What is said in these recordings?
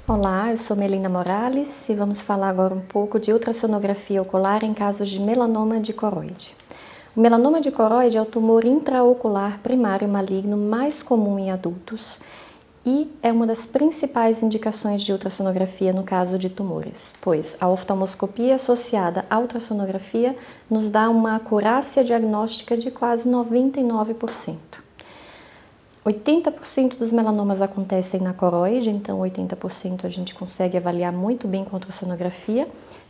Olá, eu sou Melinda Morales e vamos falar agora um pouco de ultrassonografia ocular em casos de melanoma dicoroide. O melanoma dicoroide é o tumor intraocular primário maligno mais comum em adultos e é uma das principais indicações de ultrassonografia no caso de tumores, pois a oftalmoscopia associada à ultrassonografia nos dá uma acurácia diagnóstica de quase 99%. 80% dos melanomas acontecem na coroide, então 80% a gente consegue avaliar muito bem com a ultrassonografia,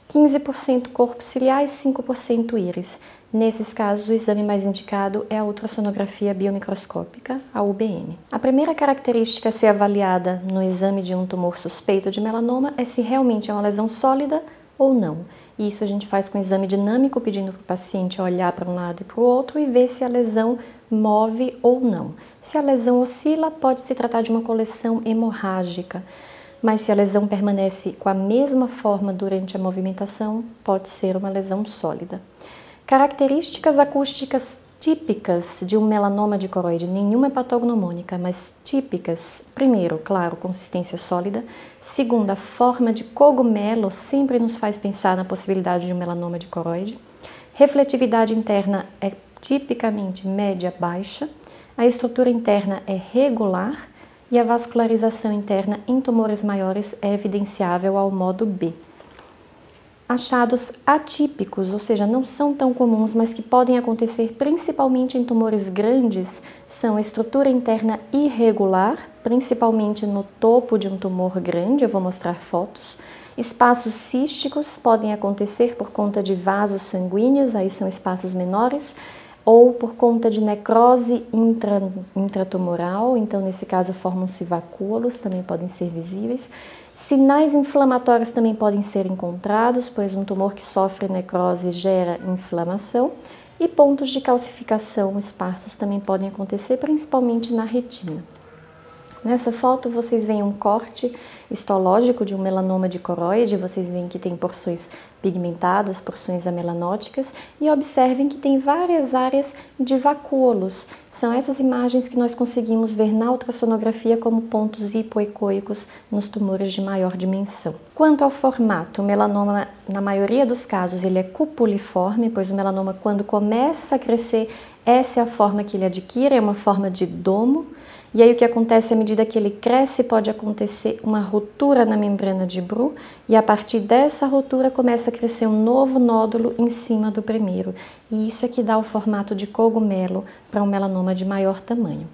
15% corpo ciliar e 5% íris. Nesses casos, o exame mais indicado é a ultrassonografia biomicroscópica, a UBM. A primeira característica a ser avaliada no exame de um tumor suspeito de melanoma é se realmente é uma lesão sólida ou não. E isso a gente faz com exame dinâmico, pedindo para o paciente olhar para um lado e para o outro e ver se a lesão move ou não. Se a lesão oscila, pode se tratar de uma coleção hemorrágica, mas se a lesão permanece com a mesma forma durante a movimentação, pode ser uma lesão sólida. Características acústicas típicas de um melanoma dicoroide, nenhuma é patognomônica, mas típicas. Primeiro, claro, consistência sólida. Segundo, a forma de cogumelo sempre nos faz pensar na possibilidade de um melanoma dicoroide. Refletividade interna é tipicamente média-baixa. A estrutura interna é regular e a vascularização interna em tumores maiores é evidenciável ao modo B. Achados atípicos, ou seja, não são tão comuns, mas que podem acontecer principalmente em tumores grandes, são a estrutura interna irregular, principalmente no topo de um tumor grande, eu vou mostrar fotos. Espaços císticos podem acontecer por conta de vasos sanguíneos, aí são espaços menores, ou por conta de necrose intratumoral, então nesse caso formam-se vacúolos, também podem ser visíveis. Sinais inflamatórios também podem ser encontrados, pois um tumor que sofre necrose gera inflamação. E pontos de calcificação esparsos também podem acontecer, principalmente na retina. Nessa foto vocês veem um corte histológico de um melanoma dicoroide, vocês veem que tem porções pigmentadas, porções amelanóticas e observem que tem várias áreas de vacúolos. São essas imagens que nós conseguimos ver na ultrassonografia como pontos hipoecóicos nos tumores de maior dimensão. Quanto ao formato, o melanoma, na maioria dos casos, ele é cupuliforme, pois o melanoma, quando começa a crescer, essa é a forma que ele adquire, é uma forma de domo. E aí o que acontece à medida que ele cresce, pode acontecer uma ruptura na membrana de Bruch e a partir dessa ruptura começa a crescer um novo nódulo em cima do primeiro. E isso é que dá o formato de cogumelo para um melanoma de maior tamanho.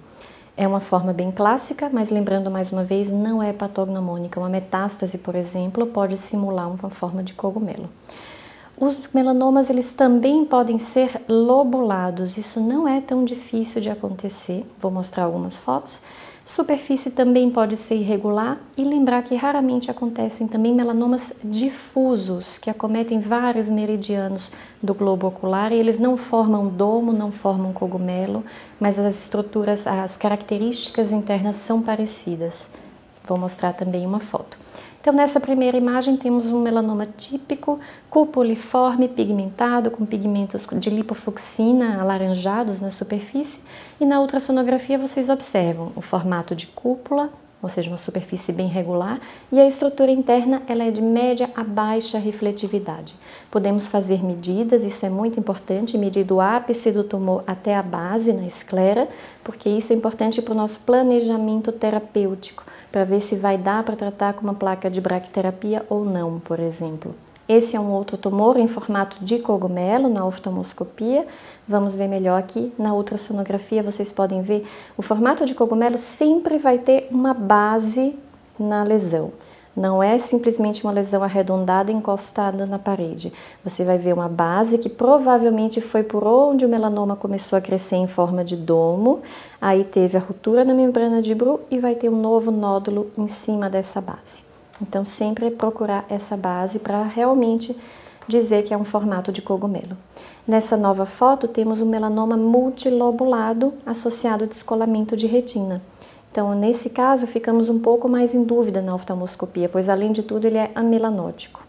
É uma forma bem clássica, mas lembrando mais uma vez, não é patognomônica. Uma metástase, por exemplo, pode simular uma forma de cogumelo. Os melanomas, eles também podem ser lobulados, isso não é tão difícil de acontecer, vou mostrar algumas fotos. Superfície também pode ser irregular e lembrar que raramente acontecem também melanomas difusos, que acometem vários meridianos do globo ocular e eles não formam domo, não formam cogumelo, mas as estruturas, as características internas são parecidas. Vou mostrar também uma foto. Então, nessa primeira imagem, temos um melanoma típico, cupuliforme, pigmentado, com pigmentos de lipofucsina alaranjados na superfície. E na ultrassonografia, vocês observam o formato de cúpula, ou seja, uma superfície bem regular, e a estrutura interna ela é de média a baixa refletividade. Podemos fazer medidas, isso é muito importante, medir do ápice do tumor até a base na esclera, porque isso é importante para o nosso planejamento terapêutico, para ver se vai dar para tratar com uma placa de braquiterapia ou não, por exemplo. Esse é um outro tumor em formato de cogumelo na oftalmoscopia. Vamos ver melhor aqui na ultrassonografia, vocês podem ver o formato de cogumelo sempre vai ter uma base na lesão. Não é simplesmente uma lesão arredondada encostada na parede. Você vai ver uma base que provavelmente foi por onde o melanoma começou a crescer em forma de domo. Aí teve a ruptura na membrana de Bruch e vai ter um novo nódulo em cima dessa base. Então sempre procurar essa base para realmente dizer que é um formato de cogumelo. Nessa nova foto temos um melanoma multilobulado associado a descolamento de retina. Então, nesse caso, ficamos um pouco mais em dúvida na oftalmoscopia, pois além de tudo ele é amelanótico.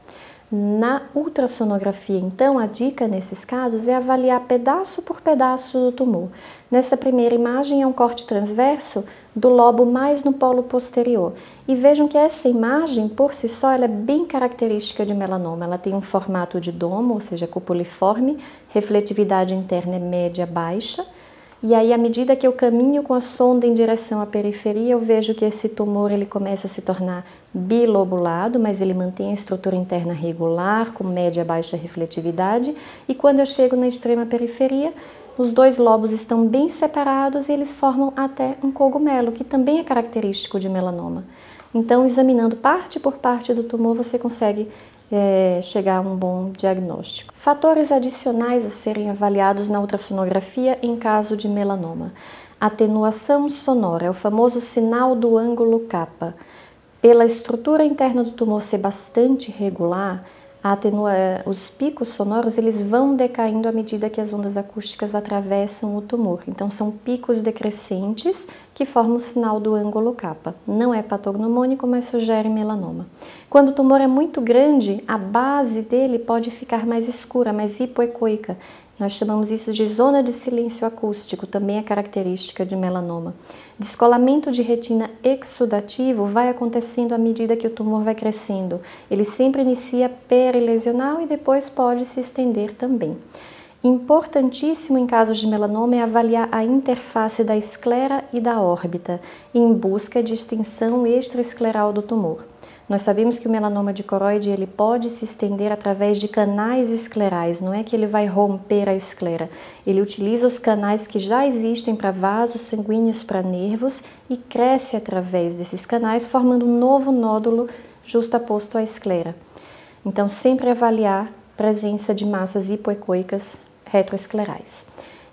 Na ultrassonografia, então, a dica nesses casos é avaliar pedaço por pedaço do tumor. Nessa primeira imagem é um corte transverso do lobo mais no polo posterior. E vejam que essa imagem, por si só, ela é bem característica de melanoma. Ela tem um formato de domo, ou seja, cupuliforme, refletividade interna é média-baixa. E aí, à medida que eu caminho com a sonda em direção à periferia, eu vejo que esse tumor ele começa a se tornar bilobulado, mas ele mantém a estrutura interna regular, com média e baixa refletividade. E quando eu chego na extrema periferia, os dois lobos estão bem separados e eles formam até um cogumelo, que também é característico de melanoma. Então, examinando parte por parte do tumor, você consegue chegar a um bom diagnóstico. Fatores adicionais a serem avaliados na ultrassonografia em caso de melanoma. Atenuação sonora, é o famoso sinal do ângulo kappa. Pela estrutura interna do tumor ser bastante regular, os picos sonoros eles vão decaindo à medida que as ondas acústicas atravessam o tumor. Então, são picos decrescentes que formam o sinal do ângulo kappa. Não é patognomônico, mas sugere melanoma. Quando o tumor é muito grande, a base dele pode ficar mais escura, mais hipoecoica. Nós chamamos isso de zona de silêncio acústico, também é característica de melanoma. Descolamento de retina exudativo vai acontecendo à medida que o tumor vai crescendo. Ele sempre inicia perilesional e depois pode se estender também. Importantíssimo em casos de melanoma é avaliar a interface da esclera e da órbita, em busca de extensão extraescleral do tumor. Nós sabemos que o melanoma de coroide ele pode se estender através de canais esclerais, não é que ele vai romper a esclera. Ele utiliza os canais que já existem para vasos sanguíneos para nervos e cresce através desses canais, formando um novo nódulo justaposto à esclera. Então, sempre avaliar presença de massas hipoecoicas retroesclerais.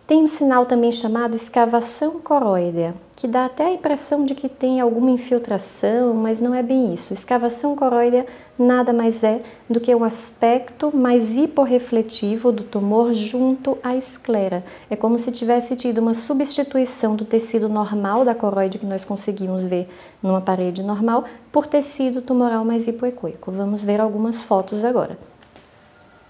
Tem um sinal também chamado escavação coroidea, que dá até a impressão de que tem alguma infiltração, mas não é bem isso. Escavação coroidea nada mais é do que um aspecto mais hiporrefletivo do tumor junto à esclera. É como se tivesse tido uma substituição do tecido normal da coroide que nós conseguimos ver numa parede normal por tecido tumoral mais hipoecoico. Vamos ver algumas fotos agora.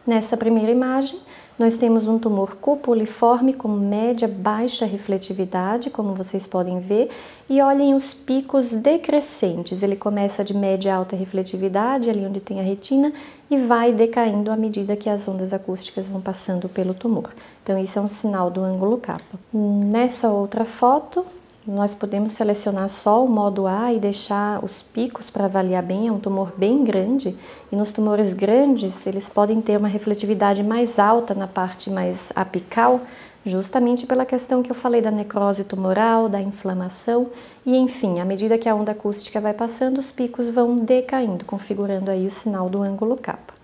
Nessa primeira imagem, nós temos um tumor cupuliforme com média baixa refletividade, como vocês podem ver, e olhem os picos decrescentes. Ele começa de média alta refletividade, ali onde tem a retina, e vai decaindo à medida que as ondas acústicas vão passando pelo tumor. Então, isso é um sinal do ângulo kappa. Nessa outra foto, nós podemos selecionar só o modo A e deixar os picos para avaliar bem, é um tumor bem grande, e nos tumores grandes eles podem ter uma refletividade mais alta na parte mais apical, justamente pela questão que eu falei da necrose tumoral, da inflamação, e enfim, à medida que a onda acústica vai passando, os picos vão decaindo, configurando aí o sinal do ângulo kappa.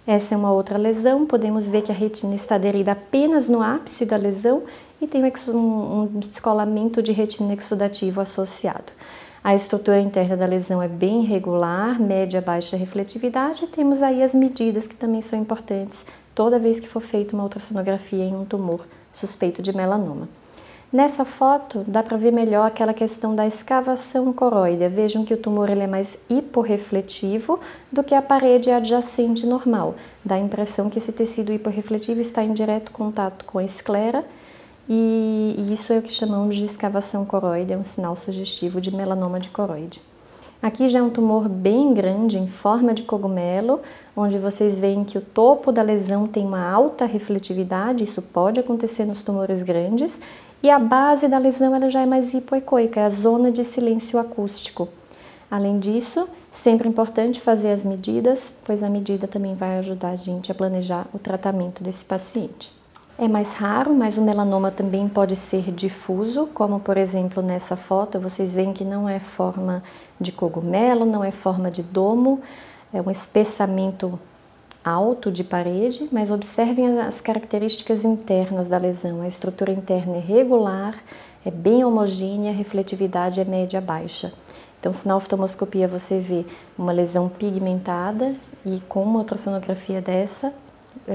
Essa é uma outra lesão, podemos ver que a retina está aderida apenas no ápice da lesão e tem um descolamento de retina exudativo associado. A estrutura interna da lesão é bem regular, média baixa refletividade, e temos aí as medidas que também são importantes toda vez que for feita uma ultrassonografia em um tumor suspeito de melanoma. Nessa foto, dá para ver melhor aquela questão da escavação coroidea. Vejam que o tumor ele é mais hiporrefletivo do que a parede adjacente normal. Dá a impressão que esse tecido hiporrefletivo está em direto contato com a esclera e isso é o que chamamos de escavação coroidea, é um sinal sugestivo de melanoma de coroide. Aqui já é um tumor bem grande, em forma de cogumelo, onde vocês veem que o topo da lesão tem uma alta refletividade, isso pode acontecer nos tumores grandes, e a base da lesão ela já é mais hipoecoica, é a zona de silêncio acústico. Além disso, sempre importante fazer as medidas, pois a medida também vai ajudar a gente a planejar o tratamento desse paciente. É mais raro, mas o melanoma também pode ser difuso, como por exemplo nessa foto, vocês veem que não é forma de cogumelo, não é forma de domo, é um espessamento alto de parede, mas observem as características internas da lesão. A estrutura interna é regular, é bem homogênea, a refletividade é média-baixa. Então, se na oftalmoscopia você vê uma lesão pigmentada e com uma ultrassonografia dessa,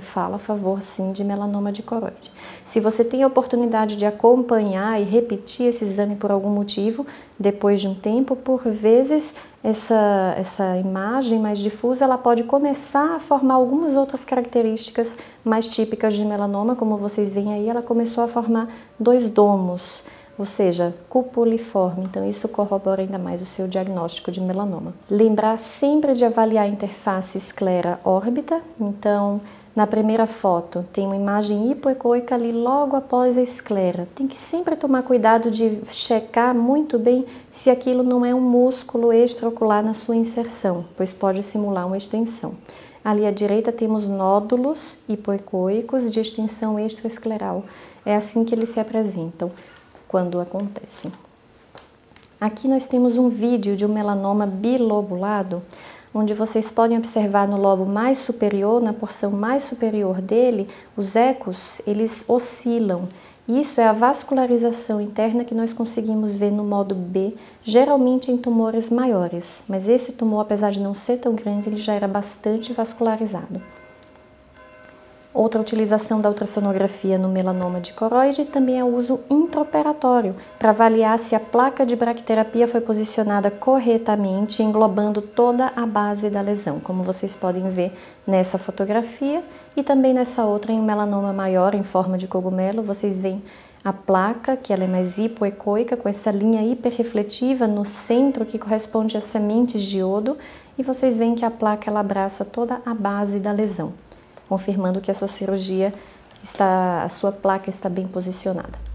fala a favor sim de melanoma de coroide. Se você tem a oportunidade de acompanhar e repetir esse exame por algum motivo, depois de um tempo, por vezes essa imagem mais difusa ela pode começar a formar algumas outras características mais típicas de melanoma, como vocês veem aí, ela começou a formar 2 domos, ou seja, cupuliforme, então isso corrobora ainda mais o seu diagnóstico de melanoma. Lembrar sempre de avaliar a interface esclera-órbita, então na primeira foto tem uma imagem hipoecoica ali logo após a esclera. Tem que sempre tomar cuidado de checar muito bem se aquilo não é um músculo extraocular na sua inserção, pois pode simular uma extensão. Ali à direita temos nódulos hipoecoicos de extensão extraescleral. É assim que eles se apresentam quando acontecem. Aqui nós temos um vídeo de um melanoma bilobulado, onde vocês podem observar no lobo mais superior, na porção mais superior dele, os ecos, eles oscilam. Isso é a vascularização interna que nós conseguimos ver no modo B, geralmente em tumores maiores. Mas esse tumor, apesar de não ser tão grande, ele já era bastante vascularizado. Outra utilização da ultrassonografia no melanoma de coroide também é o uso intraoperatório, para avaliar se a placa de braquiterapia foi posicionada corretamente, englobando toda a base da lesão, como vocês podem ver nessa fotografia e também nessa outra em um melanoma maior em forma de cogumelo. Vocês veem a placa, que ela é mais hipoecoica, com essa linha hiperrefletiva no centro que corresponde às sementes de iodo, e vocês veem que a placa ela abraça toda a base da lesão, confirmando que a sua cirurgia a sua placa está bem posicionada.